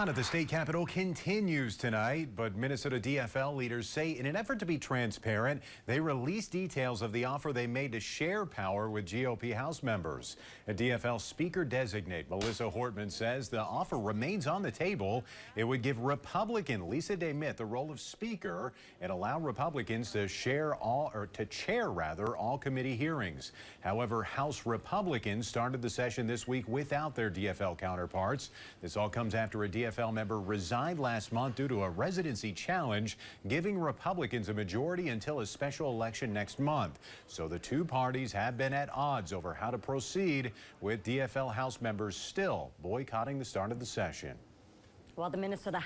At the state capitol continues tonight, but Minnesota DFL leaders say in an effort to be transparent, they released details of the offer they made to share power with GOP House members. A DFL speaker designate, Melissa Hortman, says the offer remains on the table. It would give Republican Lisa Demuth the role of speaker and allow Republicans to chair all committee hearings. However, House Republicans started the session this week without their DFL counterparts. This all comes after a DFL member resigned last month due to a residency challenge, giving Republicans a majority until a special election next month. So the two parties have been at odds over how to proceed, with DFL House members still boycotting the start of the session. Well, the Minnesota